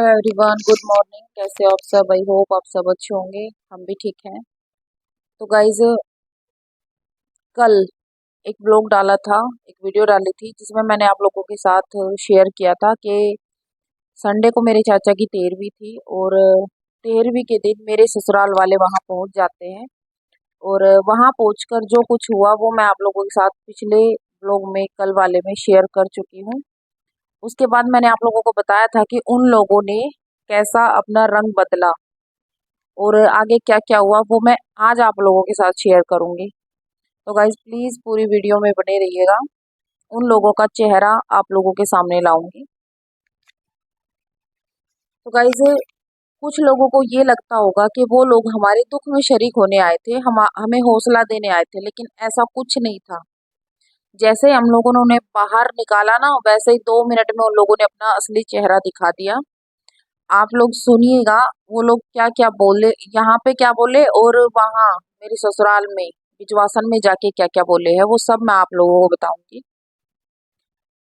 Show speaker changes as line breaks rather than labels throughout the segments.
Hello everyone, good morning. कैसे हो आप सब? आई होप आप सब अच्छे होंगे। हम भी ठीक हैं। तो गाइज, कल एक ब्लॉग डाला था, एक वीडियो डाली थी जिसमें मैंने आप लोगों के साथ शेयर किया था कि संडे को मेरे चाचा की तेरहवीं थी और तेरहवीं के दिन मेरे ससुराल वाले वहाँ पहुँच जाते हैं। और वहाँ पहुँचकर जो कुछ हुआ वो मैं आप लोगों के साथ पिछले ब्लॉग में, कल वाले में शेयर कर चुकी हूँ। उसके बाद मैंने आप लोगों को बताया था कि उन लोगों ने कैसा अपना रंग बदला और आगे क्या क्या हुआ वो मैं आज आप लोगों के साथ शेयर करूंगी। तो गाइज प्लीज़ पूरी वीडियो में बने रहिएगा। उन लोगों का चेहरा आप लोगों के सामने लाऊंगी। तो गाइज, कुछ लोगों को ये लगता होगा कि वो लोग हमारे दुख में शरीक होने आए थे, हमें हौसला देने आए थे, लेकिन ऐसा कुछ नहीं था। जैसे ही हम लोगों ने उन्हें बाहर निकाला ना, वैसे ही 2 मिनट में उन लोगों ने अपना असली चेहरा दिखा दिया। आप लोग सुनिएगा वो लोग क्या क्या बोले, यहाँ पे क्या बोले और वहाँ मेरे ससुराल में बिजवासन में जाके क्या क्या बोले हैं, वो सब मैं आप लोगों को बताऊंगी।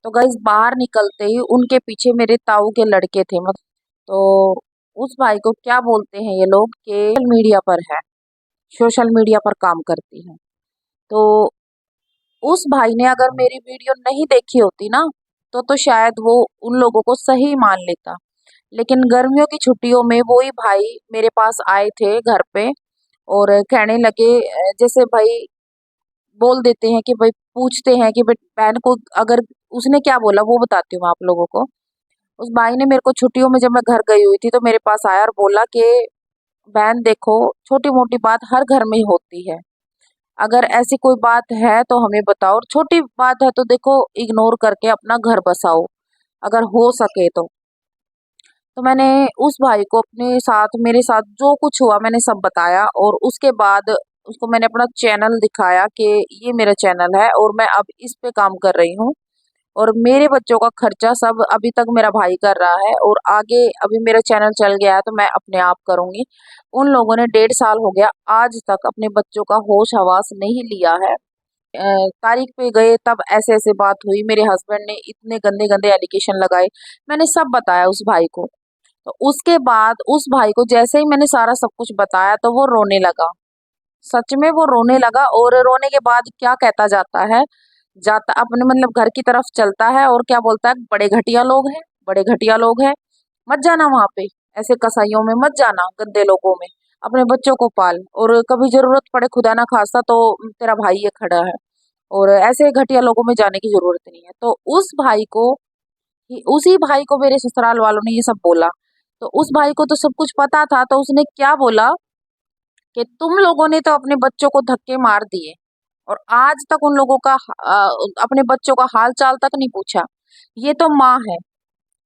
तो गाइस, बाहर निकलते ही उनके पीछे मेरे ताऊ के लड़के थे। मतलब तो उस भाई को क्या बोलते हैं ये लोग कि सोशल मीडिया पर है, सोशल मीडिया पर काम करती है। तो उस भाई ने अगर मेरी वीडियो नहीं देखी होती ना, तो शायद वो उन लोगों को सही मान लेता। लेकिन गर्मियों की छुट्टियों में वो ही भाई मेरे पास आए थे घर पे और कहने लगे, जैसे भाई बोल देते हैं कि भाई पूछते हैं कि बहन को, अगर उसने क्या बोला वो बताती हूँ आप लोगों को। उस भाई ने मेरे को छुट्टियों में जब मैं घर गई हुई थी तो मेरे पास आया और बोला कि बहन देखो, छोटी मोटी बात हर घर में ही होती है, अगर ऐसी कोई बात है तो हमें बताओ, और छोटी बात है तो देखो इग्नोर करके अपना घर बसाओ अगर हो सके तो मैंने उस भाई को अपने साथ, मेरे साथ जो कुछ हुआ मैंने सब बताया और उसके बाद उसको मैंने अपना चैनल दिखाया कि ये मेरा चैनल है और मैं अब इस पे काम कर रही हूँ और मेरे बच्चों का खर्चा सब अभी तक मेरा भाई कर रहा है और आगे अभी मेरा चैनल चल गया है तो मैं अपने आप करूँगी। उन लोगों ने 1.5 साल हो गया आज तक अपने बच्चों का होश हवास नहीं लिया है। तारीख पे गए तब ऐसे ऐसे बात हुई, मेरे हस्बैंड ने इतने गंदे गंदे एलिगेशन लगाए, मैंने सब बताया उस भाई को। तो उसके बाद उस भाई को जैसे ही मैंने सारा सब कुछ बताया तो वो रोने लगा। सच में वो रोने लगा और रोने के बाद क्या कहता जाता है, जाता अपने मतलब घर की तरफ चलता है और क्या बोलता है, बड़े घटिया लोग हैं, बड़े घटिया लोग हैं, मत जाना वहां पे, ऐसे कसाईयों में मत जाना, गंदे लोगों में, अपने बच्चों को पाल और कभी जरूरत पड़े खुदा ना खास्ता तो तेरा भाई ये खड़ा है और ऐसे घटिया लोगों में जाने की जरूरत नहीं है। तो उसी भाई को मेरे ससुराल वालों ने ये सब बोला। तो उस भाई को तो सब कुछ पता था, तो उसने क्या बोला कि तुम लोगों ने तो अपने बच्चों को धक्के मार दिए और आज तक उन लोगों का अपने बच्चों का हाल चाल तक नहीं पूछा। ये तो माँ है,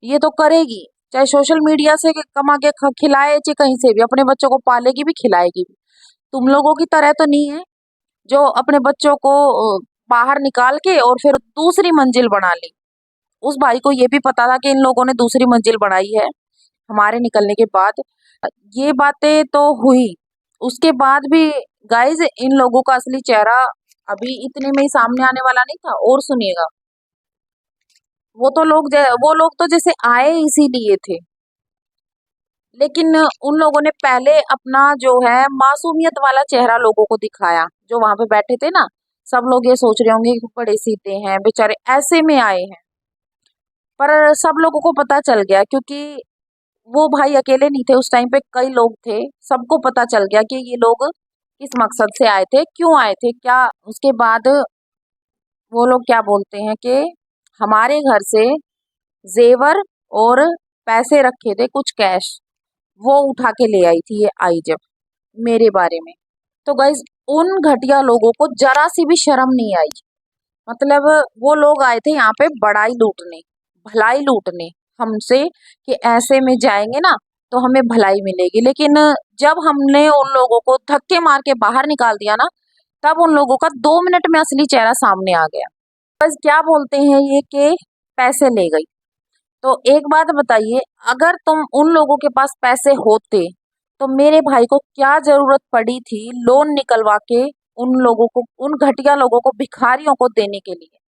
ये तो करेगी, चाहे सोशल मीडिया से कमा के खिलाए चाहे कहीं से भी, अपने बच्चों को पालेगी भी खिलाएगी भी। तुम लोगों की तरह तो नहीं है जो अपने बच्चों को बाहर निकाल के और फिर दूसरी मंजिल बना ली। उस भाई को ये भी पता था कि इन लोगों ने दूसरी मंजिल बनाई है हमारे निकलने के बाद। ये बातें तो हुई, उसके बाद भी गाइज इन लोगों का असली चेहरा अभी इतने में ही सामने आने वाला नहीं था। और सुनिएगा, वो लोग तो जैसे आए इसीलिए थे, लेकिन उन लोगों ने पहले अपना जो है मासूमियत वाला चेहरा लोगों को दिखाया। जो वहां पे बैठे थे ना, सब लोग ये सोच रहे होंगे कि बड़े सीते हैं बेचारे, ऐसे में आए हैं। पर सब लोगों को पता चल गया, क्योंकि वो भाई अकेले नहीं थे, उस टाइम पे कई लोग थे, सबको पता चल गया कि ये लोग किस मकसद से आए थे, क्यों आए थे, क्या। उसके बाद वो लोग क्या बोलते हैं कि हमारे घर से जेवर और पैसे रखे थे, कुछ कैश, वो उठा के ले आई थी ये आई जब मेरे बारे में। तो गाइज, उन घटिया लोगों को जरा सी भी शर्म नहीं आई। मतलब वो लोग आए थे यहाँ पे बड़ाई लूटने, भलाई लूटने हमसे, कि ऐसे में जाएंगे ना तो हमें भलाई मिलेगी। लेकिन जब हमने उन लोगों को धक्के मार के बाहर निकाल दिया ना, तब उन लोगों का 2 मिनट में असली चेहरा सामने आ गया। बस क्या बोलते हैं ये कि पैसे ले गई। तो एक बात बताइए, अगर तुम उन लोगों के पास पैसे होते तो मेरे भाई को क्या जरूरत पड़ी थी लोन निकलवा के उन लोगों को, उन घटिया लोगों को, भिखारियों को देने के लिए।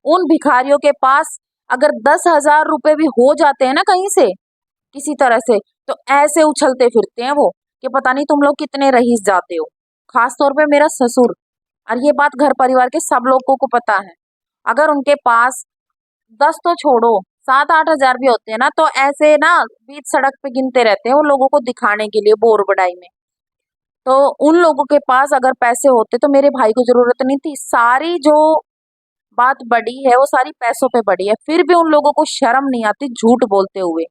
उन भिखारियों के पास अगर 10,000 रुपए भी हो जाते हैं ना कहीं से, किसी तरह से। तो ऐसे उछलते फिरते हैं वो कि पता नहीं तुम लोग कितने रईस जाते हो। खास तौर पे मेरा ससुर, और ये बात घर परिवार के सब लोगों को पता है। अगर उनके पास 10 तो छोड़ो, 7-8 हजार भी होते हैं ना, तो ऐसे ना बीच सड़क पे गिनते रहते हैं वो लोगों को दिखाने के लिए बोर बड़ाई में। तो उन लोगों के पास अगर पैसे होते तो मेरे भाई को जरूरत नहीं थी। सारी जो बात बड़ी है वो सारी पैसों पे बड़ी है, फिर भी उन लोगों को शर्म नहीं आती झूठ बोलते हुए।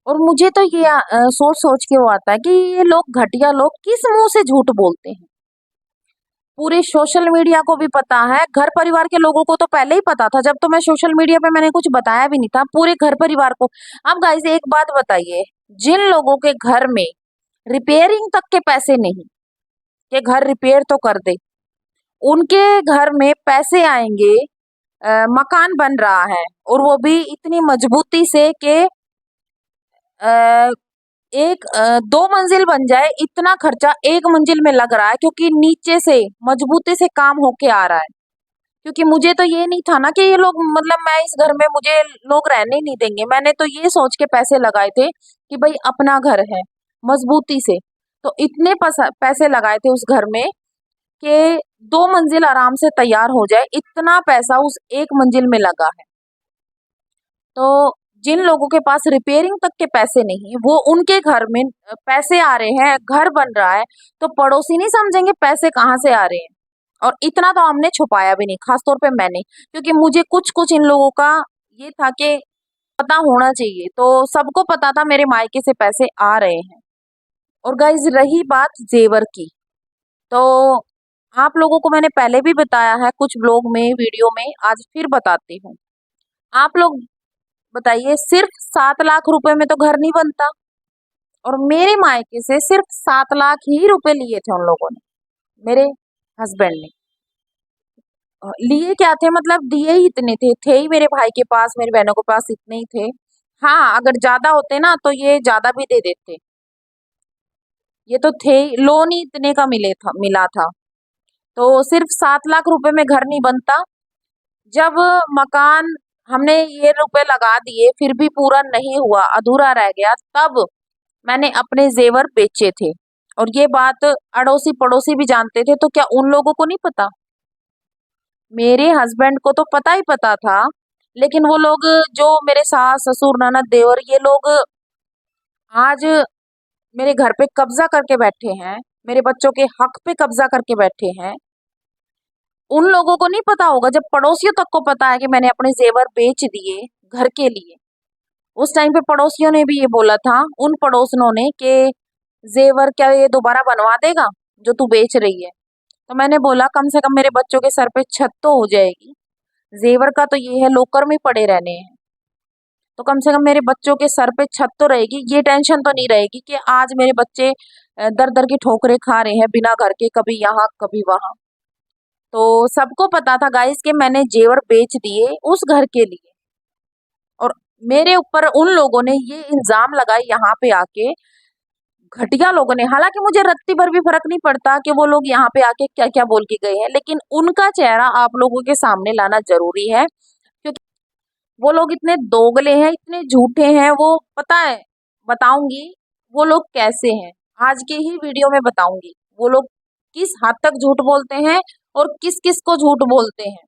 और मुझे तो ये सोच सोच के वो आता है कि ये लोग घटिया लोग किस मुंह से झूठ बोलते हैं। पूरे सोशल मीडिया को भी पता है, घर परिवार के लोगों को तो पहले ही पता था, जब तो मैं सोशल मीडिया पे मैंने कुछ बताया भी नहीं था पूरे घर परिवार को। अब गाइस एक बात बताइए, जिन लोगों के घर में रिपेयरिंग तक के पैसे नहीं कि घर रिपेयर तो कर दे, उनके घर में पैसे आएंगे, मकान बन रहा है और वो भी इतनी मजबूती से कि एक 2 मंजिल बन जाए, इतना खर्चा 1 मंजिल में लग रहा है क्योंकि नीचे से मजबूती से काम होके आ रहा है। क्योंकि मुझे तो ये नहीं था ना कि ये लोग, मतलब मैं इस घर में मुझे लोग रहने ही नहीं देंगे। मैंने तो ये सोच के पैसे लगाए थे कि भाई अपना घर है मजबूती से। तो इतने पैसे लगाए थे उस घर में कि 2 मंजिल आराम से तैयार हो जाए, इतना पैसा उस 1 मंजिल में लगा है। तो जिन लोगों के पास रिपेयरिंग तक के पैसे नहीं है, वो उनके घर में पैसे आ रहे हैं, घर बन रहा है, तो पड़ोसी नहीं समझेंगे पैसे कहाँ से आ रहे हैं। और इतना तो हमने छुपाया भी नहीं, खास तौर पे मैंने, क्योंकि मुझे कुछ कुछ इन लोगों का ये था कि पता होना चाहिए। तो सबको पता था मेरे मायके से पैसे आ रहे हैं। और गाइज रही बात जेवर की, तो आप लोगों को मैंने पहले भी बताया है कुछ ब्लॉग में, वीडियो में, आज फिर बताती हूँ। आप लोग बताइए, सिर्फ 7 लाख रुपए में तो घर नहीं बनता। और मेरे मायके से सिर्फ 7 लाख ही रुपए लिए थे उन लोगों ने, मेरे हस्बैंड ने। लिए क्या थे, मतलब दिए ही इतने थे ही मेरे भाई के पास, मेरी बहनों के पास इतने ही थे। हाँ, अगर ज्यादा होते ना तो ये ज्यादा भी दे देते। ये तो थे ही, लोन ही इतने का मिला था। तो सिर्फ 7 लाख रुपए में घर नहीं बनता। जब मकान हमने ये रुपए लगा दिए फिर भी पूरा नहीं हुआ, अधूरा रह गया, तब मैंने अपने जेवर बेचे थे। और ये बात अड़ोसी पड़ोसी भी जानते थे, तो क्या उन लोगों को नहीं पता? मेरे हस्बैंड को तो पता ही पता था, लेकिन वो लोग जो मेरे सास ससुर ननद देवर, ये लोग आज मेरे घर पे कब्जा करके बैठे हैं, मेरे बच्चों के हक पे कब्जा करके बैठे हैं। उन लोगों को नहीं पता होगा, जब पड़ोसियों तक को पता है कि मैंने अपने जेवर बेच दिए घर के लिए। उस टाइम पे पड़ोसियों ने भी ये बोला था, उन पड़ोसनों ने, कि जेवर क्या ये दोबारा बनवा देगा जो तू बेच रही है? तो मैंने बोला कम से कम मेरे बच्चों के सर पे छत तो हो जाएगी। जेवर का तो ये है लोकर में पड़े रहने हैं, तो कम से कम मेरे बच्चों के सर पे छत तो रहेगी, ये टेंशन तो नहीं रहेगी कि आज मेरे बच्चे दर दर की ठोकरें खा रहे हैं बिना घर के, कभी यहाँ कभी वहां। तो सबको पता था गाइस कि मैंने जेवर बेच दिए उस घर के लिए। और मेरे ऊपर उन लोगों ने ये इल्जाम लगाए यहाँ पे आके, घटिया लोगों ने। हालांकि मुझे रत्ती भर भी फर्क नहीं पड़ता कि वो लोग यहाँ पे आके क्या क्या बोल के गए हैं, लेकिन उनका चेहरा आप लोगों के सामने लाना जरूरी है, क्योंकि वो लोग इतने दोगले हैं, इतने झूठे हैं। वो पता है, बताऊंगी वो लोग कैसे हैं, आज के ही वीडियो में बताऊंगी वो लोग किस हद तक झूठ बोलते हैं और किस किस को झूठ बोलते हैं।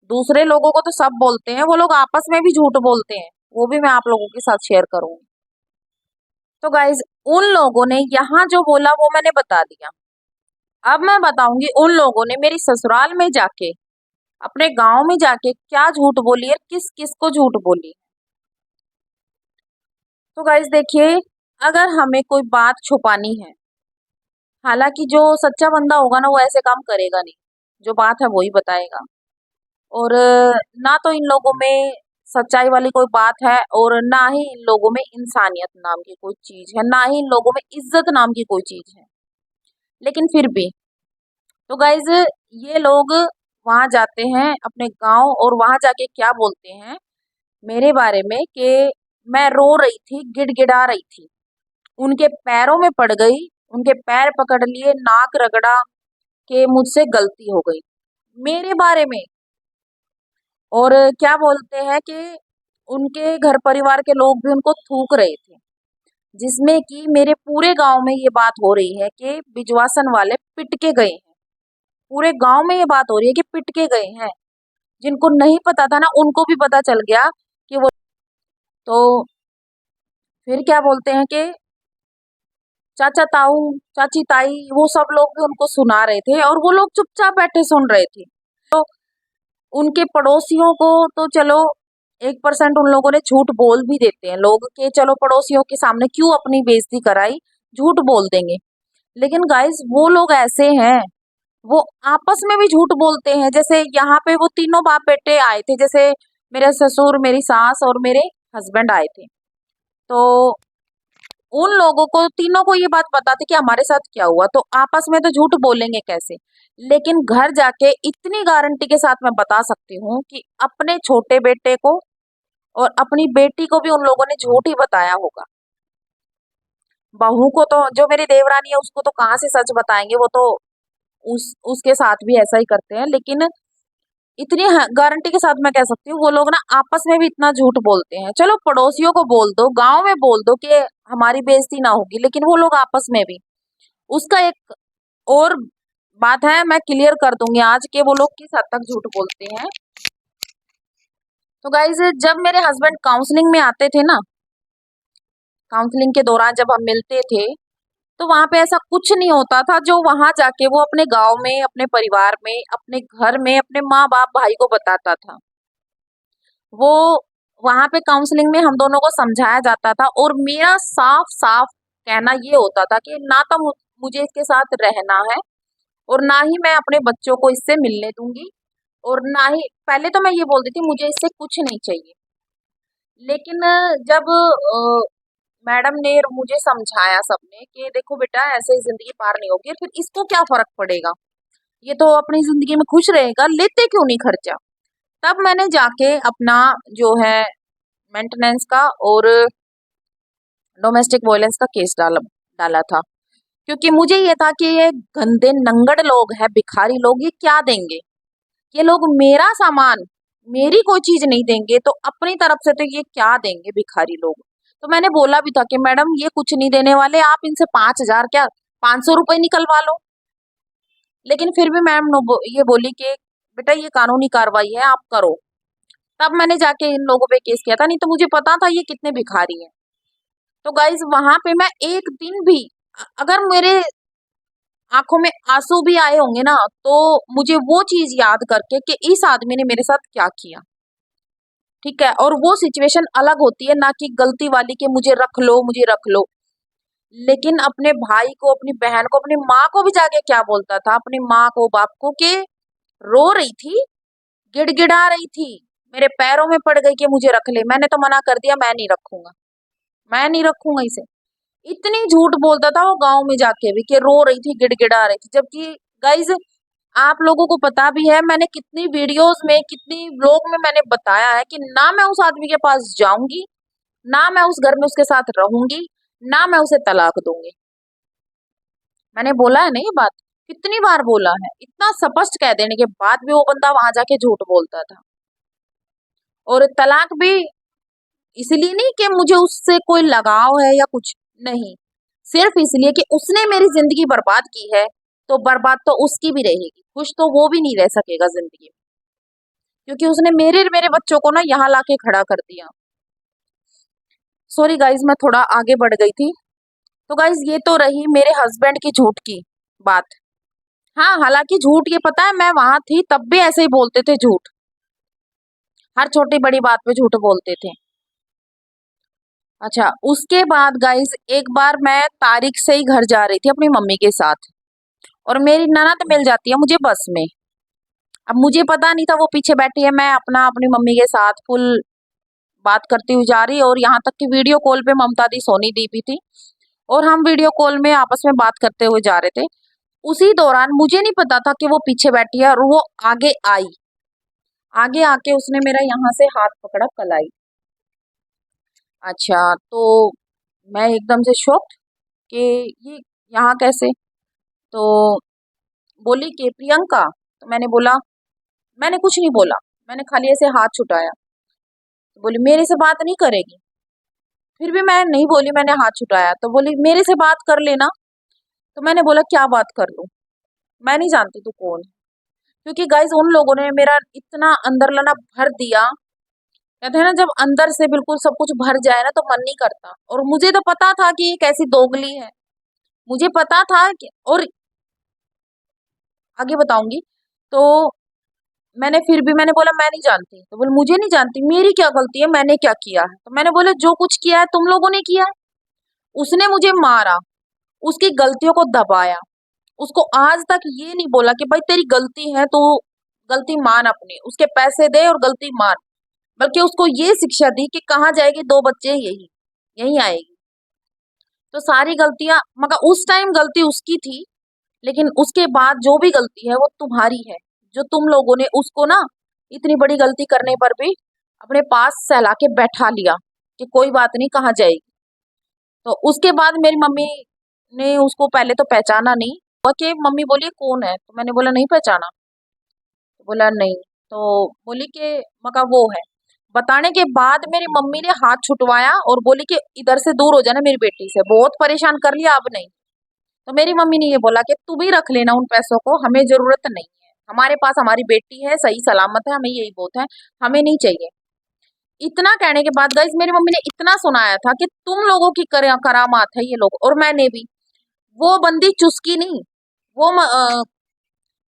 दूसरे लोगों को तो सब बोलते हैं, वो लोग आपस में भी झूठ बोलते हैं, वो भी मैं आप लोगों के साथ शेयर करूंगी। तो गाइज उन लोगों ने यहाँ जो बोला वो मैंने बता दिया। अब मैं बताऊंगी उन लोगों ने मेरी ससुराल में जाके, अपने गांव में जाके क्या झूठ बोली है, किस किस को झूठ बोली। तो गाइज देखिए, अगर हमें कोई बात छुपानी है, हालांकि जो सच्चा बंदा होगा ना वो ऐसे काम करेगा नहीं, जो बात है वो ही बताएगा। और ना तो इन लोगों में सच्चाई वाली कोई बात है, और ना ही इन लोगों में इंसानियत नाम की कोई चीज है, ना ही इन लोगों में इज्जत नाम की कोई चीज है। लेकिन फिर भी, तो गाइज ये लोग वहां जाते हैं अपने गांव, और वहां जाके क्या बोलते हैं मेरे बारे में कि मैं रो रही थी, गिड़गिड़ा रही थी, उनके पैरों में पड़ गई, उनके पैर पकड़ लिए, नाक रगड़ा, कि मुझसे गलती हो गई मेरे बारे में। और क्या बोलते हैं कि उनके घर परिवार के लोग भी उनको थूक रहे थे। जिसमें कि मेरे पूरे गांव में ये बात हो रही है कि बिजवासन वाले पिट के गए हैं। पूरे गांव में ये बात हो रही है कि पिट के गए हैं। जिनको नहीं पता था ना उनको भी पता चल गया कि वो। तो फिर क्या बोलते हैं कि चाचा ताऊ चाची ताई वो सब लोग भी उनको सुना रहे थे और वो लोग चुपचाप बैठे सुन रहे थे। तो उनके पड़ोसियों को तो चलो 1% उन लोगों ने झूठ बोल भी देते हैं लोग कि चलो पड़ोसियों के सामने क्यों अपनी बेइज्जती कराई, झूठ बोल देंगे। लेकिन गाइस वो लोग ऐसे हैं, वो आपस में भी झूठ बोलते हैं। जैसे यहाँ पे वो तीनों बाप बेटे आए थे, जैसे मेरे ससुर मेरी सास और मेरे हस्बैंड आए थे। तो उन लोगों को तीनों को ये बात पता थी कि हमारे साथ क्या हुआ, तो आपस में तो झूठ बोलेंगे कैसे। लेकिन घर जाके इतनी गारंटी के साथ मैं बता सकती हूँ कि अपने छोटे बेटे को और अपनी बेटी को भी उन लोगों ने झूठ ही बताया होगा। बहू को तो जो मेरी देवरानी है उसको तो कहाँ से सच बताएंगे, वो तो उसके साथ भी ऐसा ही करते हैं। लेकिन इतनी गारंटी के साथ मैं कह सकती हूँ वो लोग ना आपस में भी इतना झूठ बोलते हैं। चलो पड़ोसियों को बोल दो, गांव में बोल दो कि हमारी बेइज्जती ना होगी, लेकिन वो लोग आपस में भी। उसका एक और बात है, मैं क्लियर कर दूंगी आज के वो लोग किस हद तक झूठ बोलते हैं। तो गाइज जब मेरे हस्बैंड काउंसलिंग में आते थे ना, काउंसलिंग के दौरान जब हम मिलते थे तो वहां पे ऐसा कुछ नहीं होता था जो वहां जाके वो अपने गांव में अपने परिवार में अपने घर में अपने माँ बाप भाई को बताता था। वो वहां पे काउंसलिंग में हम दोनों को समझाया जाता था और मेरा साफ साफ कहना ये होता था कि ना तो मुझे इसके साथ रहना है और ना ही मैं अपने बच्चों को इससे मिलने दूंगी। और ना ही पहले तो मैं ये बोलती थी मुझे इससे कुछ नहीं चाहिए। लेकिन जब मैडम ने और मुझे समझाया सबने कि देखो बेटा ऐसे ही जिंदगी पार नहीं होगी, फिर इसको क्या फर्क पड़ेगा, ये तो अपनी जिंदगी में खुश रहेगा, लेते क्यों नहीं खर्चा। तब मैंने जाके अपना जो है मेंटेनेंस का और डोमेस्टिक वायलेंस का केस डाला था। क्योंकि मुझे ये था कि ये गंदे नंगड़ लोग हैं, भिखारी लोग, ये क्या देंगे। ये लोग मेरा सामान मेरी कोई चीज नहीं देंगे तो अपनी तरफ से तो ये क्या देंगे भिखारी लोग। तो मैंने बोला भी था कि मैडम ये कुछ नहीं देने वाले, आप इनसे 5,000 क्या 500 रुपए निकलवा लो। लेकिन फिर भी मैम ये बोली कि बेटा ये कानूनी कार्रवाई है, आप करो। तब मैंने जाके इन लोगों पे केस किया था, नहीं तो मुझे पता था ये कितने भिखारी हैं। तो गाइज वहां पे मैं एक दिन भी अगर मेरे आंखों में आंसू भी आए होंगे ना तो मुझे वो चीज याद करके कि इस आदमी ने मेरे साथ क्या किया। ठीक है, और वो सिचुएशन अलग होती है ना कि गलती वाली कि मुझे रख लो मुझे रख लो। लेकिन अपने भाई को अपनी बहन को अपनी माँ को भी जाके क्या बोलता था, अपनी माँ को बाप को, कि रो रही थी गिड़गिड़ा रही थी मेरे पैरों में पड़ गई कि मुझे रख ले। मैंने तो मना कर दिया, मैं नहीं रखूंगा, मैं नहीं रखूंगा इसे। इतनी झूठ बोलता था वो गांव में जाके भी कि रो रही थी गिड़गिड़ा रही थी। जबकि गाइज आप लोगों को पता भी है मैंने कितनी वीडियोस में कितनी व्लॉग में मैंने बताया है कि ना मैं उस आदमी के पास जाऊंगी, ना मैं उस घर में उसके साथ रहूंगी, ना मैं उसे तलाक दूंगी। मैंने बोला है ना ये बात, कितनी बार बोला है। इतना स्पष्ट कह देने के बाद भी वो बंदा वहां जाके झूठ बोलता था। और तलाक भी इसलिए नहीं कि मुझे उससे कोई लगाव है या कुछ, नहीं, सिर्फ इसलिए कि उसने मेरी जिंदगी बर्बाद की है तो बर्बाद तो उसकी भी रहेगी, खुश तो वो भी नहीं रह सकेगा जिंदगी में। क्योंकि उसने मेरे मेरे बच्चों को ना यहाँ लाके खड़ा कर दिया। सॉरी गाइज मैं थोड़ा आगे बढ़ गई थी। तो गाइज ये तो रही मेरे हस्बैंड की झूठ की बात। हाँ हालांकि झूठ ये पता है मैं वहां थी तब भी ऐसे ही बोलते थे झूठ, हर छोटी बड़ी बात पे झूठ बोलते थे। अच्छा उसके बाद गाइज एक बार मैं तारीख से ही घर जा रही थी अपनी मम्मी के साथ और मेरी ननद मिल जाती है मुझे बस में। अब मुझे पता नहीं था वो पीछे बैठी है, मैं अपना अपनी मम्मी के साथ फुल बात करती हुई जा रही, और यहाँ तक कि वीडियो कॉल पे ममता दी सोनी दी भी थी और हम वीडियो कॉल में आपस में बात करते हुए जा रहे थे। उसी दौरान मुझे नहीं पता था कि वो पीछे बैठी है और वो आगे आई, आगे आके उसने मेरा यहाँ से हाथ पकड़ा कलाई। अच्छा तो मैं एकदम से शॉक्ड कि ये यहाँ कैसे। तो बोली कि प्रियंका, तो मैंने बोला, मैंने कुछ नहीं बोला, मैंने खाली ऐसे हाथ छुटाया। तो बोली मेरे से बात नहीं करेगी। फिर भी मैं नहीं बोली, मैंने हाथ छुटाया। तो बोली मेरे से बात कर लेना। तो मैंने बोला क्या बात कर लूं, मैं नहीं जानती तू कौन है। क्योंकि गाइज उन लोगों ने मेरा इतना अंदर लाना भर दिया। कहते हैं ना, जब अंदर से बिल्कुल सब कुछ भर जाए ना तो मन नहीं करता। और मुझे तो पता था कि ये कैसी दोगली है, मुझे पता था कि, और आगे बताऊंगी। तो मैंने बोला मैं नहीं जानती। तो बोले मुझे नहीं जानती, मेरी क्या गलती है, मैंने क्या किया है। तो मैंने बोला जो कुछ किया है तुम लोगों ने किया है। उसने मुझे मारा, उसकी गलतियों को दबाया, उसको आज तक ये नहीं बोला कि भाई तेरी गलती है, तो गलती मान अपनी, उसके पैसे दे और गलती मान। बल्कि उसको ये शिक्षा दी कि कहाँ जाएगी दो बच्चे यही यही आएगी। तो सारी गलतियां, मगर उस टाइम गलती उसकी थी, लेकिन उसके बाद जो भी गलती है वो तुम्हारी है। जो तुम लोगों ने उसको ना इतनी बड़ी गलती करने पर भी अपने पास सहला के बैठा लिया कि कोई बात नहीं, कहाँ जाएगी। तो उसके बाद मेरी मम्मी ने उसको पहले तो पहचाना नहीं। और कि मम्मी बोली कौन है, तो मैंने बोला नहीं पहचाना। तो बोला नहीं। तो बोली कि मका वो है। बताने के बाद मेरी मम्मी ने हाथ छुटवाया और बोली कि इधर से दूर हो जाना मेरी बेटी से, बहुत परेशान कर लिया, अब नहीं। तो मेरी मम्मी ने ये बोला कि तू भी रख लेना उन पैसों को, हमें जरूरत नहीं है, हमारे पास हमारी बेटी है, सही सलामत है, हमें यही बहुत है, हमें नहीं चाहिए। इतना कहने के बाद गाइस मेरी मम्मी ने इतना सुनाया था कि तुम लोगों की करामात है ये लोग, और मैंने भी। वो बंदी चुसकी नहीं, वो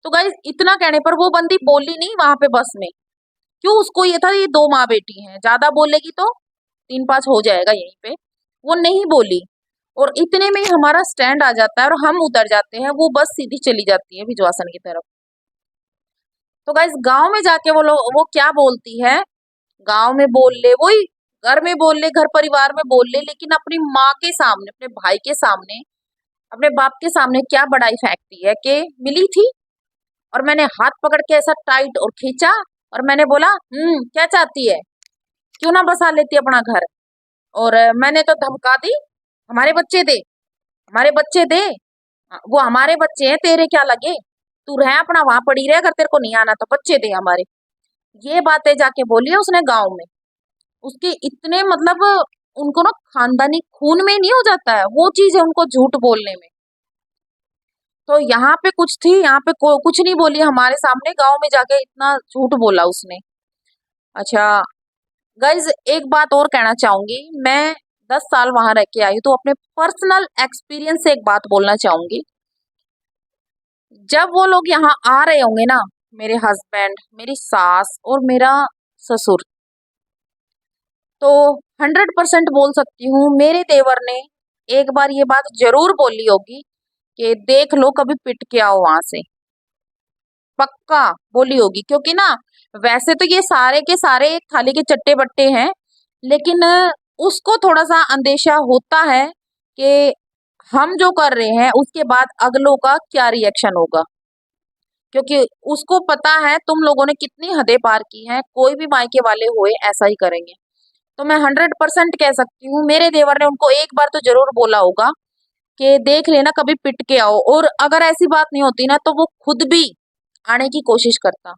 तो गाइस इतना कहने पर वो बंदी बोली नहीं वहां पे बस में। क्यों, उसको ये था ये दो माँ बेटी हैं, ज्यादा बोलेगी तो 3-5 हो जाएगा यहीं पे। वो नहीं बोली, और इतने में ही हमारा स्टैंड आ जाता है और हम उतर जाते हैं, वो बस सीधी चली जाती है भिजवासन की तरफ। तो गाइस गांव में जाके वो लोग वो क्या बोलती है, गांव में बोल ले वही, घर में बोल ले, घर परिवार में बोल ले, लेकिन अपनी माँ के सामने, अपने भाई के सामने, अपने बाप के सामने क्या बड़ाई फेंकती है कि मिली थी। और मैंने हाथ पकड़ के ऐसा टाइट और खींचा, और मैंने बोला क्या चाहती है, क्यों ना बसा लेती अपना घर। और मैंने तो धमका दी, हमारे बच्चे दे, हमारे बच्चे दे। वो हमारे बच्चे हैं, तेरे क्या लगे, तू रह अपना वहां पड़ी रहे, अगर तेरे को नहीं आना तो बच्चे दे हमारे। ये बातें जाके बोली है उसने गांव में। उसके इतने मतलब, उनको ना खानदानी खून में नहीं हो जाता है वो चीज है उनको झूठ बोलने में। तो यहाँ पे कुछ थी, यहाँ पे कुछ नहीं बोली हमारे सामने, गांव में जाके इतना झूठ बोला उसने। अच्छा गाइज एक बात और कहना चाहूंगी, मैं 10 साल वहां रह के आई तो अपने पर्सनल एक्सपीरियंस से एक बात बोलना चाहूंगी। जब वो लोग यहाँ आ रहे होंगे ना, मेरे हस्बैंड, मेरी सास और मेरा ससुर, तो 100% बोल सकती हूँ मेरे देवर ने एक बार ये बात जरूर बोली होगी कि देख लो कभी पिट के आओ वहां से। पक्का बोली होगी, क्योंकि ना वैसे तो ये सारे के सारे एक थाली के चट्टे बट्टे हैं, लेकिन उसको थोड़ा सा अंदेशा होता है कि हम जो कर रहे हैं उसके बाद अगलों का क्या रिएक्शन होगा। क्योंकि उसको पता है तुम लोगों ने कितनी हदें पार की हैं, कोई भी मायके वाले हुए ऐसा ही करेंगे। तो मैं 100% कह सकती हूँ मेरे देवर ने उनको एक बार तो जरूर बोला होगा कि देख लेना कभी पिट के आओ। और अगर ऐसी बात नहीं होती ना तो वो खुद भी आने की कोशिश करता।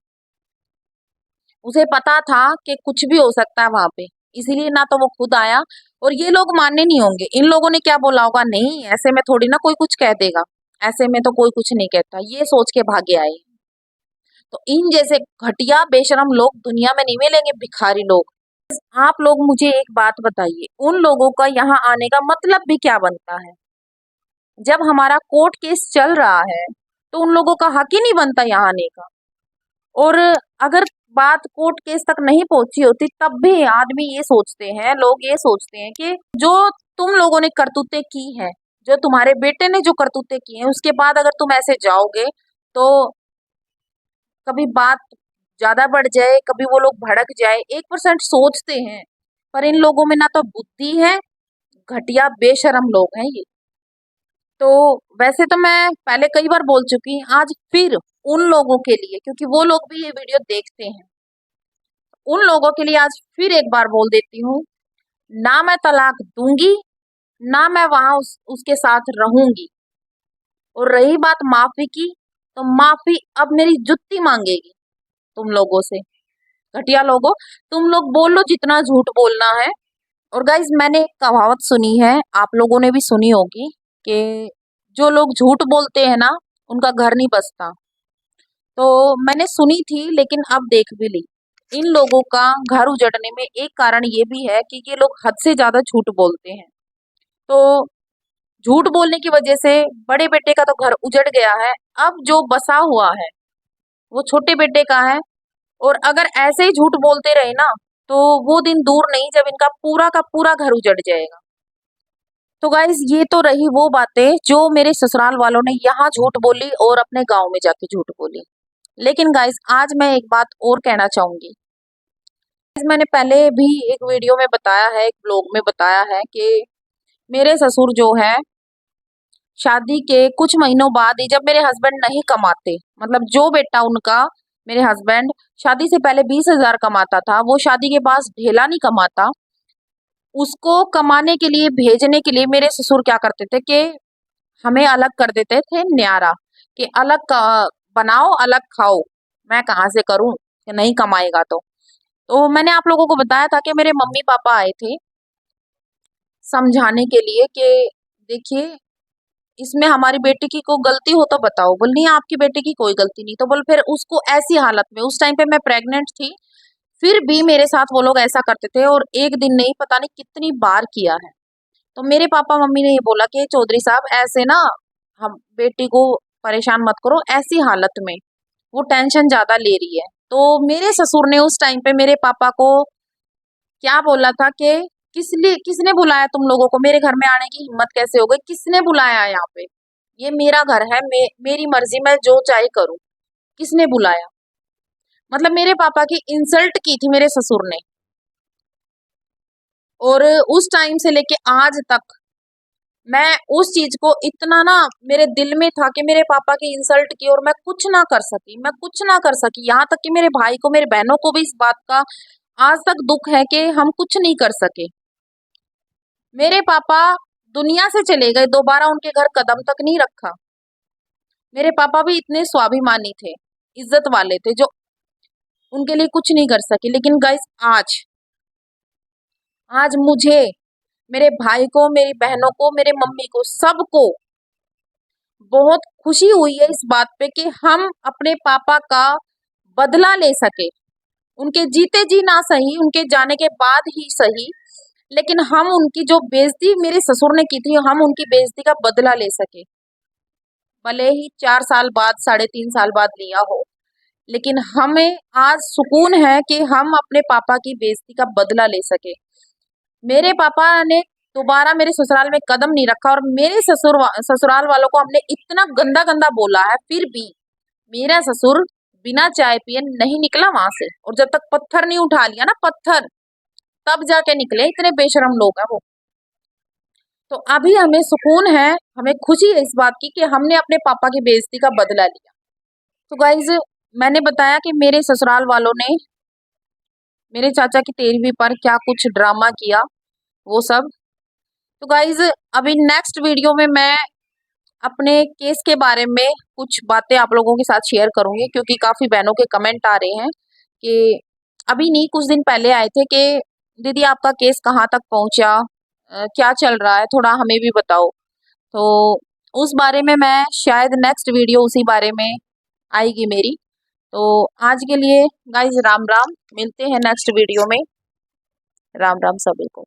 उसे पता था कि कुछ भी हो सकता है वहां पे, इसीलिए ना तो वो खुद आया। और ये लोग मानने नहीं होंगे, इन लोगों ने क्या बोला होगा, नहीं ऐसे में थोड़ी ना कोई कुछ कह देगा, ऐसे में तो कोई कुछ नहीं कहता, ये सोच के भागे आए। तो इन जैसे घटिया बेशरम लोग दुनिया में नहीं मिलेंगे, भिखारी लोग। आप लोग मुझे एक बात बताइए, उन लोगों का यहाँ आने का मतलब भी क्या बनता है। जब हमारा कोर्ट केस चल रहा है तो उन लोगों का हक ही नहीं बनता यहाँ आने का। और अगर बात कोर्ट केस तक नहीं पहुंची होती तब भी आदमी ये सोचते हैं, लोग ये सोचते हैं कि जो तुम लोगों ने करतूतें की हैं, जो तुम्हारे बेटे ने जो करतूतें की हैं, उसके बाद अगर तुम ऐसे जाओगे तो कभी बात ज्यादा बढ़ जाए, कभी वो लोग भड़क जाए, 1% सोचते हैं। पर इन लोगों में ना तो बुद्धि है, घटिया बेशरम लोग हैं ये। तो वैसे तो मैं पहले कई बार बोल चुकी हूँ, आज फिर उन लोगों के लिए, क्योंकि वो लोग भी ये वीडियो देखते हैं, उन लोगों के लिए आज फिर एक बार बोल देती हूँ, ना मैं तलाक दूंगी, ना मैं वहां उसके साथ रहूंगी। और रही बात माफी की, तो माफी अब मेरी जुत्ती मांगेगी तुम लोगों से। घटिया लोगों, तुम लोग बोल लो जितना झूठ बोलना है, और गाइज मैंने एक कहावत सुनी है, आप लोगों ने भी सुनी होगी, कि जो लोग झूठ बोलते हैं ना उनका घर नहीं बसता। तो मैंने सुनी थी लेकिन अब देख भी ली। इन लोगों का घर उजड़ने में एक कारण ये भी है कि ये लोग हद से ज्यादा झूठ बोलते हैं। तो झूठ बोलने की वजह से बड़े बेटे का तो घर उजड़ गया है, अब जो बसा हुआ है वो छोटे बेटे का है। और अगर ऐसे ही झूठ बोलते रहे ना तो वो दिन दूर नहीं जब इनका पूरा का पूरा घर उजड़ जाएगा। तो गाइज ये तो रही वो बातें जो मेरे ससुराल वालों ने यहाँ झूठ बोली और अपने गांव में जाके झूठ बोली। लेकिन गाइज आज मैं एक बात और कहना चाहूंगी। मैंने पहले भी एक वीडियो में बताया है, एक ब्लॉग में बताया है कि मेरे ससुर जो है शादी के कुछ महीनों बाद ही, जब मेरे हस्बैंड नहीं कमाते, मतलब जो बेटा उनका, मेरे हस्बैंड शादी से पहले 20,000 कमाता था, वो शादी के बाद ढेला नहीं कमाता। उसको कमाने के लिए, भेजने के लिए मेरे ससुर क्या करते थे कि हमें अलग कर देते थे न्यारा, कि अलग बनाओ अलग खाओ। मैं कहाँ से करूं कि नहीं कमाएगा तो मैंने आप लोगों को बताया था कि मेरे मम्मी पापा आए थे समझाने के लिए कि देखिए इसमें हमारी बेटी की कोई गलती हो तो बताओ। बोल नहीं आपकी बेटी की कोई गलती नहीं। तो बोल फिर उसको ऐसी हालत में, उस टाइम पे मैं प्रेग्नेंट थी, फिर भी मेरे साथ वो लोग ऐसा करते थे, और एक दिन नहीं पता नहीं कितनी बार किया है। तो मेरे पापा मम्मी ने ये बोला कि चौधरी साहब ऐसे ना हम बेटी को परेशान मत करो ऐसी हालत में, वो टेंशन ज्यादा ले रही है। तो मेरे ससुर ने उस टाइम पे मेरे पापा को क्या बोला था कि किसने बुलाया तुम लोगों को, मेरे घर में आने की हिम्मत कैसे हो गई, किसने बुलाया यहाँ पे, ये मेरा घर है, मेरी मर्जी, मैं जो चाहे करूं, किसने बुलाया। मतलब मेरे पापा की इंसल्ट की थी मेरे ससुर ने। और उस टाइम से लेके आज तक मैं उस चीज को इतना ना मेरे दिल में था कि मेरे पापा की इंसल्ट की और मैं कुछ ना कर सकी, मैं कुछ ना कर सकी। यहाँ तक कि मेरे भाई को, मेरे बहनों को भी इस बात का आज तक दुख है कि हम कुछ नहीं कर सके। मेरे पापा दुनिया से चले गए, दोबारा उनके घर कदम तक नहीं रखा। मेरे पापा भी इतने स्वाभिमानी थे, इज्जत वाले थे, जो उनके लिए कुछ नहीं कर सके। लेकिन गाइस आज आज मुझे, मेरे भाई को, मेरी बहनों को, मेरे मम्मी को, सबको बहुत खुशी हुई है इस बात पे कि हम अपने पापा का बदला ले सके। उनके जीते जी ना सही, उनके जाने के बाद ही सही, लेकिन हम उनकी जो बेइज्जती मेरे ससुर ने की थी, हम उनकी बेइज्जती का बदला ले सके। भले ही 4 साल बाद, 3.5 साल बाद लिया हो, लेकिन हमें आज सुकून है कि हम अपने पापा की बेइज्जती का बदला ले सके। मेरे पापा ने दोबारा मेरे ससुराल में कदम नहीं रखा, और मेरे ससुराल वालों को हमने इतना गंदा गंदा बोला है, फिर भी मेरा ससुर बिना चाय पिए नहीं निकला वहां से। और जब तक पत्थर नहीं उठा लिया ना, पत्थर, तब जाके निकले। इतने बेशरम लोग हैं वो। तो अभी हमें सुकून है, हमें खुशी है इस बात की कि हमने अपने पापा की बेइज्जती का बदला लिया। तो गाइज मैंने बताया कि मेरे ससुराल वालों ने मेरे चाचा की 13वीं पर क्या कुछ ड्रामा किया, वो सब। तो गाइज अभी नेक्स्ट वीडियो में मैं अपने केस के बारे में कुछ बातें आप लोगों के साथ शेयर करूंगी, क्योंकि काफी बहनों के कमेंट आ रहे हैं कि अभी नहीं, कुछ दिन पहले आए थे कि दीदी आपका केस कहाँ तक पहुंचा, क्या चल रहा है, थोड़ा हमें भी बताओ। तो उस बारे में मैं शायद नेक्स्ट वीडियो उसी बारे में आएगी मेरी। तो आज के लिए गाइज राम राम, मिलते हैं नेक्स्ट वीडियो में। राम राम सभी को।